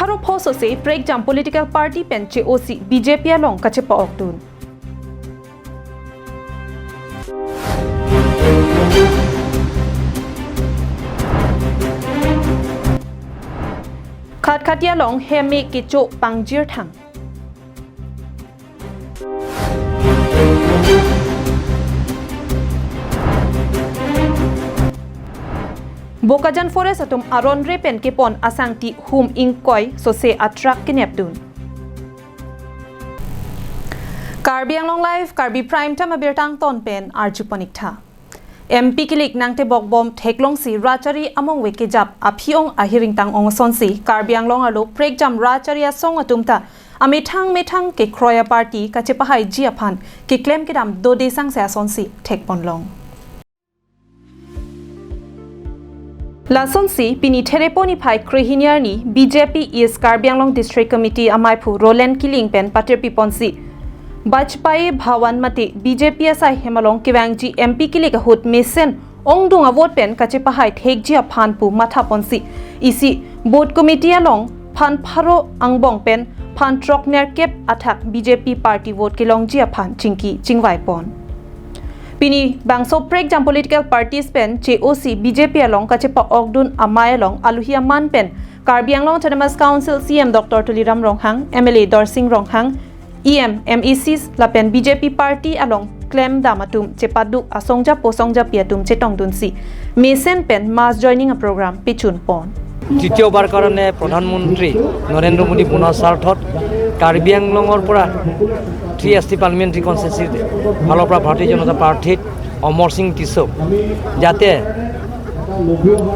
Haro Poso say break jam political party pen COC BJP along kachepa oktun. Khatia long heme kicho pangjir thang. Bokajan forest atum aron repen kepon asangti hum ingkoi so se attract kinepdun. Karbi Anglong Live, Karbi Prime Time abirtang ton pen arjuponik tha. MP kilik nangte bokbom theklong si rachari among weke jap aphiong ahiring tang ong sonsi Karbi Anglong alo prek jam rachari asong atumta amethang ke kroya party kachepahai jiaphan ke claim kedam do desang se sonsi thekponlong. La sonsi pini thereponi phai krehiniarni BJP is Karbi Anglong District Committee amaipu Roland Kiling pen paterpi ponsi Bajpai Bhawan Mate BJP asai hemalong kiwangji MP kilika hut mesen ongdunga vote pen kachepahai thekjia phanpu matha ponsi isi board committee along phan pharo angbong pen phan trokner kep athak BJP party vote kilong jia phan chingki chingwai pon Pini bangso prek jam political parties pen COC BJP along kachepa ogdun amai along aluhia man pen Karbi Anglong Autonomous Council CM Dr. Tuliram Ronghang MLA Dorsing Ronghang MECs lapen BJP party along claim damatum chepadu asongja posongja piatum chetong dunsi mesen pen mass joining a program pichun pon দ্বিতীয়বাৰ কাৰণে প্ৰধানমন্ত্ৰী নৰেন্দ্ৰ মোদী পুনৰ স্বাৰ্থত কাৰ্বি আংলঙৰ পৰা 3ST parliamentary কনষ্টিটুৱেঞ্চিৰ ফালৰ পৰা ভাৰতীয় জনতা পাৰ্টিত অমৰ সিং টিছক যাতে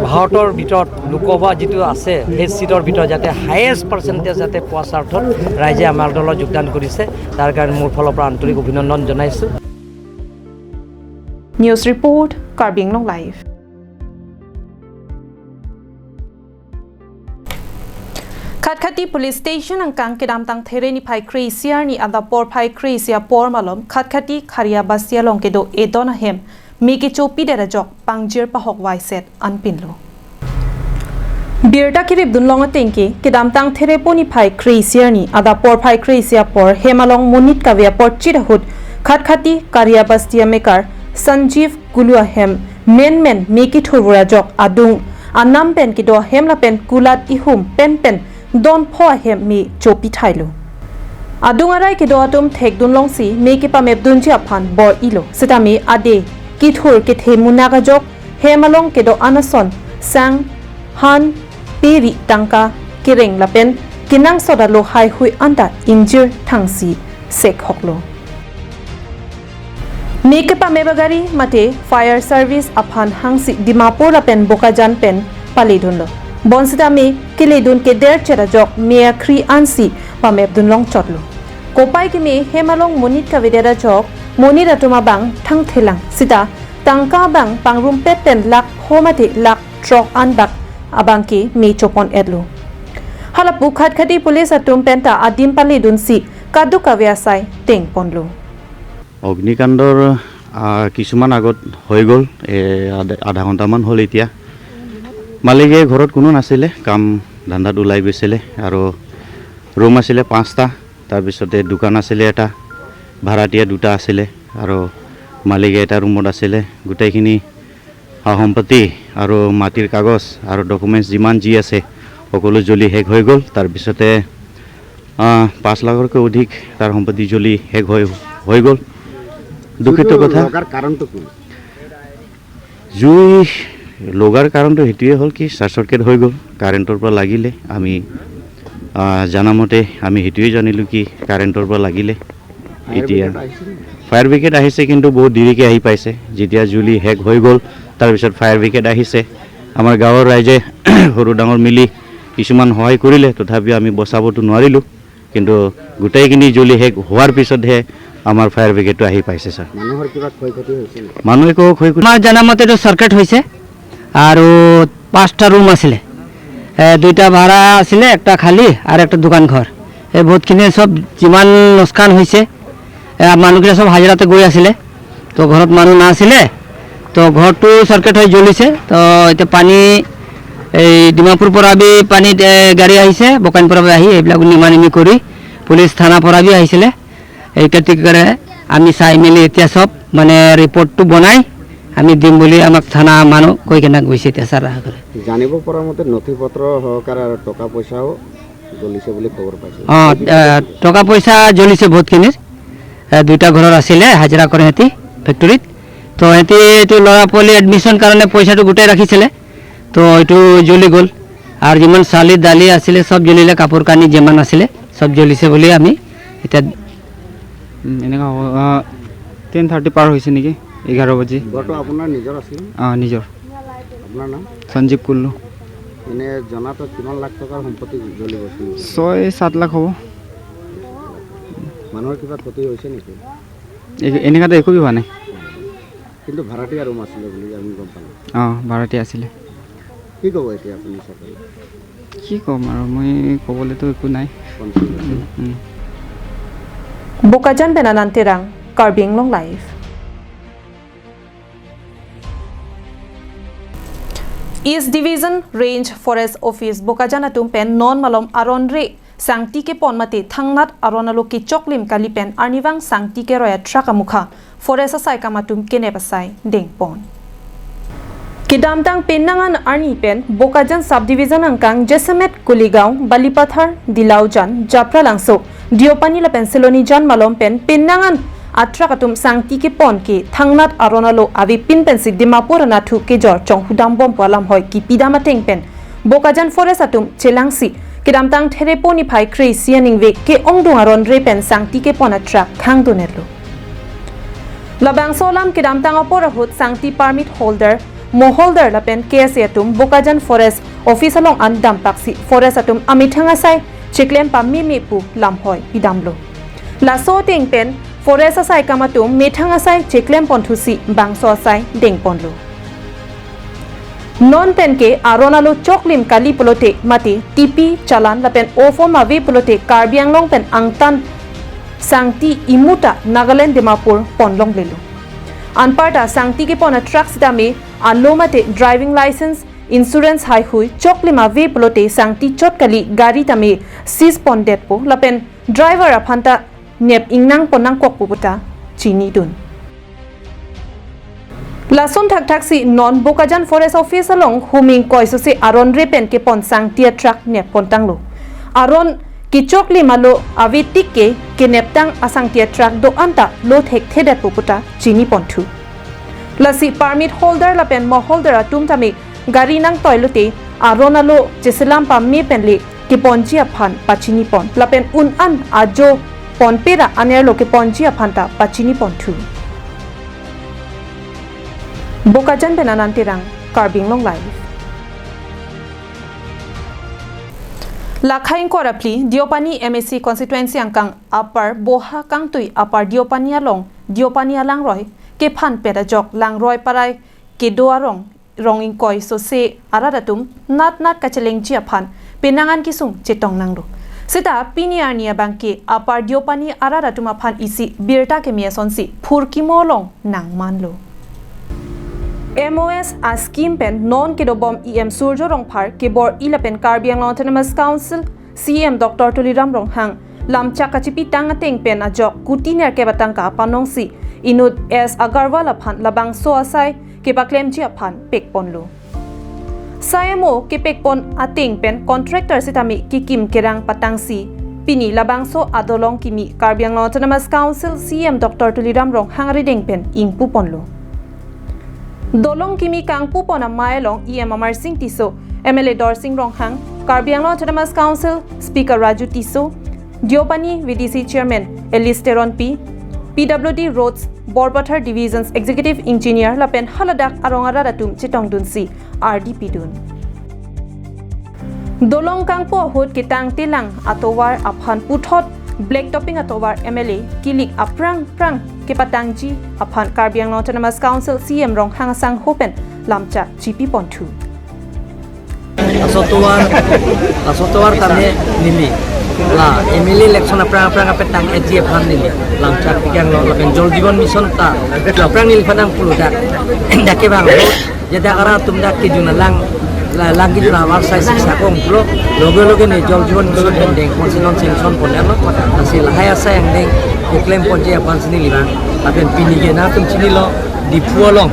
ভাৰতৰ ভিতৰত লোকসভা যিটো আছে সেই সিটৰ ভিতৰত যাতে হাইয়েষ্ট পাৰ্চেণ্টেজ যাতে পোৱা স্বাৰ্থত ৰাইজে আমাৰ দলত যোগদান কৰিছে তাৰ কাৰণে মোৰ ফালৰ পৰা আন্তৰিক অভিনন্দন জনাইছোঁ news report Karbi Anglong live Khatkati police station angkang kedam tang thereni phai krisia ni ada por phai krisia por malom khatkati kharia basia long kedo edona hem meke chopi dera jok pangjir pahok waiset anpinlo birda kirib dunlong atengke kedam tang thereponi phai krisia ni ada por phai krisia por hemalong munit kavya por chirahut khatkati kharia basia mekar Sanjeev Gulua hem men meke thurura jok adung anam pen kido hemla pen kulat ihum pen Don po hem mi chopi thailu adungarai ke do atum thek dun longsi me ke pamep dun chi aphan bor ilo setami ade ki thur ke themuna ga jok hemalong ke do anason sang han peri tangka kireng lapen kinang soda lo hai hui anda injure thangsi sek hoklo me ke pamebagari mate fire service aphan hangsi dimapur lapen bokajan pen palidunlo Bonsitami kiledun ke der chera jok mea khri ansi pamep dun long chotlo kopai ki me hemalong monit ka vedera jok monit atuma bang thang thelang sita tangka bang pangrum peten lak homati lak trok an bak abang ki me chopon edlo halapu khatkati police atum penta adim pali dun si kadu kavyasai teng ponlo অগ্নিকাণ্ডৰ কিছুমান আগত হৈ গ'ল আধা ঘণ্টামান হ'ল এতিয়া মালিকে ঘৰত কোনো নাছিলে কাম ধান্দাত ওলাই গৈছিলে আৰু ৰুম আছিলে 5টা তাৰপিছতে দোকান আছিলে এটা ভাড়াটিয়া 2টা আছিলে আৰু মালিকে এটা ৰুমত আছিলে গোটেইখিনি সম্পত্তি আৰু মাটিৰ কাগজ আৰু ডকুমেণ্টছ যিমান যি আছে সকলো জ্বলি শেষ হৈ গ'ল তাৰপিছতে 5 লাখতকৈ অধিক তাৰ সম্পত্তি জ্বলি শেষ হৈ গ'ল দুখিত কথা কাৰণটো কি জুই লগাৰ কাৰণটো হেতুৱে হ'ল কি শৰ্ট সাৰ্কিট হৈ গ'ল কাৰেণ্টৰ পৰা লাগিলে আমি জানামতে আমি হেতুৱে জানিলো কি কাৰেণ্টৰ পৰা লাগিলে এতিয়া ফায়াৰ ব্ৰিগেড আহিছে কিন্তু বহুত দেৰিকৈ আহি পাইছে যেতিয়া জুলি হেক হৈ গ'ল তাৰপিছত ফায়াৰ ব্ৰিগেড আহিছে আমাৰ গাঁৱৰ ৰাইজে সৰু ডাঙৰ মিলি কিছুমান সহায় কৰিলে তথাপিও আমি বচাবতো নোৱাৰিলোঁ কিন্তু গোটেইখিনি জুলি হেক হোৱাৰ পিছতহে আমাৰ ফায়াৰ ব্ৰিগেডটো আহি পাইছে স্যাৰ মানুহৰ কিবা ক্ষয়ক্ষতি হৈছে মানুহে কো ক্ষয়ক্ষতি আমাৰ জানামতে তো সাৰ্কিট হৈছে আৰু 5টা ৰুম আছিলে 2টা ভাড়া আছিলে একটা খালি আৰ একটা দোকান ঘৰ এই বহুতখিনি সব যিমান লোকসান হৈছে মানুহগিলা সব হাজিৰাতে গৈ আছিলে তো ঘৰত মানুহ না আছিলে তো ঘৰটো সাৰ্কিট হৈ জ্বলিছে তো এতিয়া পানী এই ডিমাপুৰ পৰা বি পানীত গাড়ী আহিছে বকাইন পৰা আহি এইবিলাক নিমানিমি কৰি পুলিচ থানা পৰা বি আহিছিলে এই কেতিকৰে আমি চাই মেলি এতিয়া সব মানে ৰিপৰ্টটো বনাই আমি দিম বুলি আমাক থানা মানুহ কৈ কেনে গৈছে এতিয়া ছাৰ জানিব পৰা মতে নথি পত্ৰ সহকাৰে আৰু টকা পইচাও জ্বলিছে বুলি খবৰ পাইছোঁ টকা পইচা জ্বলিছে বহুতখিনিৰ দুইটা ঘৰৰ আছিলে হাজিৰা কৰে সিহঁতি ফেক্টৰীত তো সিহঁতি এইটো ল'ৰা পোৱালি এডমিশ্যন কাৰণে পইচাটো গোটাই ৰাখিছিলে তো এইটো জ্বলি গ'ল আৰু যিমান চালি দালি আছিলে চব জ্বলিলে কাপোৰ কানি যিমান আছিলে চব জ্বলিছে বুলি আমি এতিয়া এনেকুৱা 10:30 পাৰ হৈছে নেকি 11 বাজি ঘৰটো আপোনাৰ নিজৰ আছিল নিজৰ আপোনাৰ নাম সঞ্জীৱ কুল্লু এনে জনাটো কিমান লাখ টকাৰ সম্পত্তি জ্বলি গৈছিল 6-7 লাখ হ'ব মানুহৰ কিবা ক্ষতি হৈছে নেকি এনেকুৱাতো একো হোৱা নাই কিন্তু ভাড়াতীয়া ৰুম আছিলে বুলি আমি গম পালোঁ ভাড়াতীয়া আছিলে কি ক'ব এতিয়া আপুনি চৰকাৰে কি ক'ম আৰু মই ক'বলৈতো একো নাই Bokajan Benanantirang, Karbi Anglong Live. East Division Range Forest Office Bokajan atum pen non malom aronre sangti ke pon mate thangnat aronalo ke choklim kalipen arniwang sangti ke roya trakamukha forest asai kamatum kene pasai deng pon Kidamtang Penangan Arni Pen, Bokajan Subdivision Angkang, Jesamet Kuligaon, Balipathar, Dilaujan, Japra Langso, Diopani La Pensiloni Jan Malom Pen, Penangan, Atrakatum Sangti Ke Pon Ke, Thangnat Aronalo, Avi Pin Pensi, Dimapur Natu Ke Jor, Chong Hudam Bom Palam Hoi, Kipidama Teng Pen, Bokajan Forest Atum, Chelangsi, Kidamtang Tereponi Pai Kray Sianing Ve, Ke Ongdung Aron Repen, Sangti Ke Pon Atrak, Kang Donetlo. Labang Solam Kidamtang Aporahut, Sangti Permit Holder, Moholder lapen KSA atum Bokajan Forest Office along andam paksi Forest atum amithangasai chiklem pamimi pu lamhoi idamlo laso ting pen Forest asai kamatum methangasai chiklem ponthusi bangso asai dengponlo non pen ke aronalo choklim kali pulote mati tipi chalan lapen ofo mavi pulote Karbi Anglong pen angtan sangti imuta Nagaland Dimapur ponlong lelu Anparta sangti ke pona trucks dame alomate driving license insurance high hui choklima ve plote sangti chotkali gari tame sis pondet po lapen driver aphanta nep ingnang ponang kokputa chini dun Lason thak taxi non Bokajan Forest Office along huming koiso se aron repen ke pon sangti truck nep pontanglo aron Kichokli malo avitik ke neptang asangtia truck do anta lo thek thedat puputa chini ponthu lasi permit holder la pen mo holder atum tami gari nang toilote aronalo jeselam pammi penle ki ponji aphan pachini pon la pen un an ajo ponpera aner lo ke ponji aphanta pachini ponthu Bokajan Benanantirang Karbi Anglong Live Lakhain Korapli, Diopani MSC constituency angkang upper Boha Kangtui upper Diopani along Diopani alang roy ke phan pedajok lang roy parai ke doarong ronging koi so se aradatum nat kacheleng chia phan penangan kisung chetong nanglo sita piniarnia bangke upper Diopani aradatum aphan isi birta ke miasonsi phurkimolong nang manlo MOS a scheme pen non kedobom EM Surjo Rongphar kebor ilapen Karbi Anglong Autonomous Council CM Dr. Tuliram Ronghang lamcha kachipi tanga teng pen ajok kutiner ke batang ka panongsi inut S Agarwal aphan labang so asai ke baklem ji aphan pekponlo Sayamo ke pekpon ateng pen contractor sitami kikim kerang patangsi pini labang so adolong kimi Karbi Anglong Autonomous Council CM Dr. Tuliram Ronghang rideng pen ingpu ponlo Dolong kimi kangpu pona mailong EM Amar Singh Tiso, MLA Dor Singh Ronghang, Karbi Anglong Autonomous Council, Speaker Raju Tiso, Diopani VDC Chairman Elisteron P, PWD Roads, Borbathar Divisions Executive Engineer Lapen Haladak Arongara Ratum Chitong Dunsi, RDP Dun. Dolong kangpu ahut kitang tilang atowar aphan puthot Black Topping atowar MLA Kilik aprang prang Kepatangji aphan Karbi Anglong Autonomous Council CM Ronghang sang hopen lamcha GP pontu Asotowar kami nili la MLA election aprang apetang EGF han nili lamcha Karbi Anglong lapen Jol Jivan Mission ta aprang nili padang puludak dake bang jada ara tumdak ke junalang langit rawar saya siksa kong pro logo ni jol juan gol pendeng konsilon sengson poner lo hasil haya saya yang deng iklaim ponje apan sini liban apen pinige na tum sini lo di puolong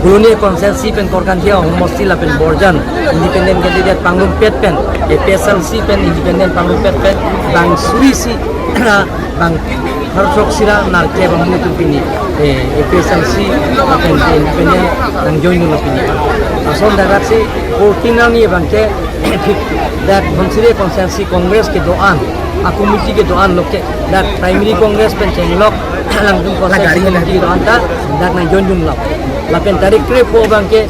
Bulunia konsensi pen korkan dia homosti la pen borjan independen candidate panglum pet pen PSLC pen independen panglum pet pen bang suisi bang harusok sira narke bang mutu pini PSLC pen independen nang join nula pini ason darat si kortina ni bangke that konsire konsensi kongres ke doan komiti ke doan loke that primary kongres pen chenglok lang dum konsensi komiti doan ta that nang join nula lapen tarik kre po bangke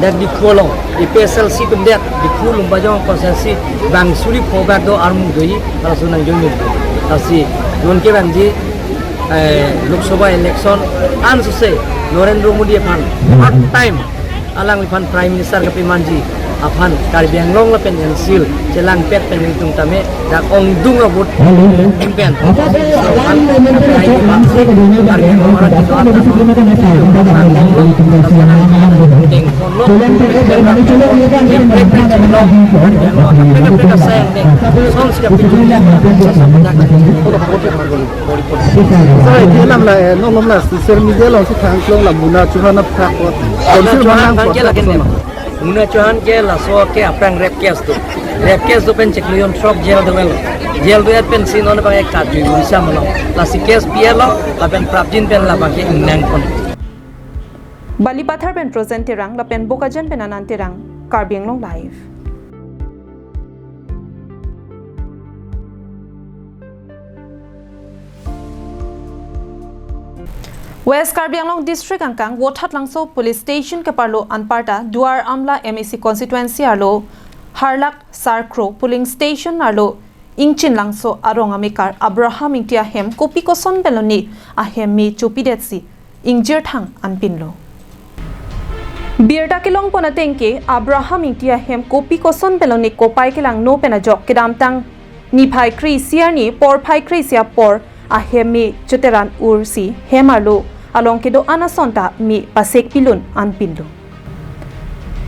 dak di kolong di PSLC tum dak di kulum bajong konsensi bang suri po bak do armu doi ala sunang jong asi don ke banji Lok Sabha election an suse Narendra Modi aphan part time alang lipan prime minister kapi manji aphan Karbi Anglong lapen ensil jelang pet pen tung tame dak ong dung abut impen aphan ai bakse Karbi Anglong ora di doa teng kono son siap Saya dia nam la nom la social media lo si thang klong la muna chuha na phak ko konsil Johan bang ke lagi nih. Muna Johan ke la so ke aprang rap case tu pen ceklion shop jail de wel. Jail de pen sin on bang ek kaju bisa mano. La si case biar lo la pen prapjin pen la bang ke nang kon. Balipathar pen present terang la pen bokajan pen anan terang Karbi Anglong live. West Karbi Anglong District angkang Wothat Langso Police Station ke parlo anparta Duar Amla MEC constituency arlo Harlak Sarkro Polling Station arlo Ingchin Langso arong amikar Abraham Ingtia hem kopi koson beloni ahem mi chopi detsi Ingjir thang anpinlo Birda kilong ponatengke Abraham Ingtia hem kopi koson beloni kopai kilang no penajok kedam tang ni phai kri siar ni por phai kri sia por ahem mi chuteran ursi hemarlo along ke do anasonta mi pasek pilun anpinlo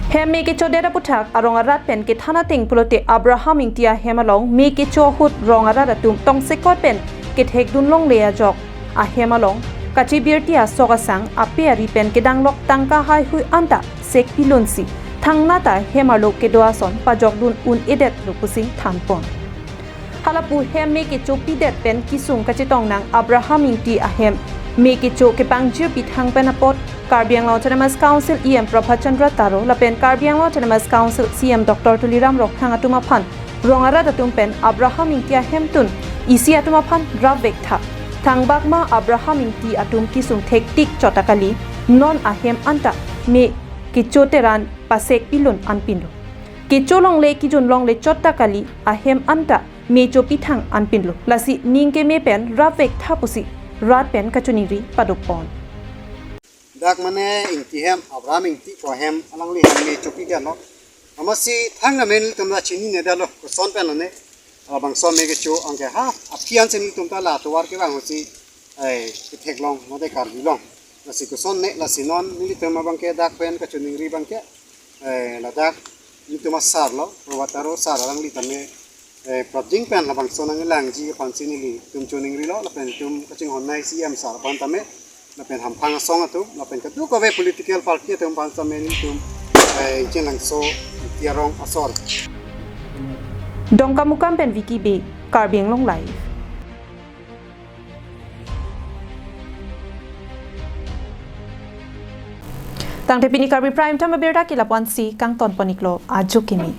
hemi ke chodera puthak arong arat pen ke thana ting pulote Abraham Ingtia hemalong mi ke chohut rong arat atum tong sekot pen ke thek dun long leya jok a hemalong kachi birtia sogasang ape ari pen ke danglok tangka hai hui anta sek pilun si thangna ta hemarlo ke doason pajok dun un edet lupusi thanpon halapu hemi ke chopi det pen kisung kachitong nang Abraham Ingti ahem mi ke cho ke pangjir bithang penapot Karbi Anglong Autonomous Council EM Prabhat Chandra Taro lapen Karbi Anglong Autonomous Council CM Dr. Tuliram Rokhang atuma phan rongara datum pen Abraham Ingtia hemtun isi atuma phan ravek tha thangbakma Abraham Ingti atum kisung thektik chotakali non ahem anta me kichoteran pasek pilun anpinlo kicholong le kijun long le chotakali ahem anta me cho pithang anpinlo lasi ningke me pen ravek tha pusi rat pen kachuniri padupon dak mane intihem Abraham inti ko hem alang li hem me chopi dia no amasi thang na men tum la chini ne da lo ko son pen ne abang son me ke cho angke ha apian chini tum ta la to war ke bang hosi ai ke thek long mo de kar bi long la si ko son ne la si non ni tum bang ke dak pen kachuniri bang ke la dak ni tum sar lo prowataro sar alang li tame projing pen la bang son ang lang ji pan chini li tum chuning ri lo la pen tum kaching hon nai CM sar pan tame la pen ham phang song atu la pen katu ko ve political party tum pan tame ni tum chen lang so tiarong asor Dongka mukam pen Vicky B Karbi Anglong live Tang tepini Karbi Prime Time berda kilapuan si kang ton poniklo ajukini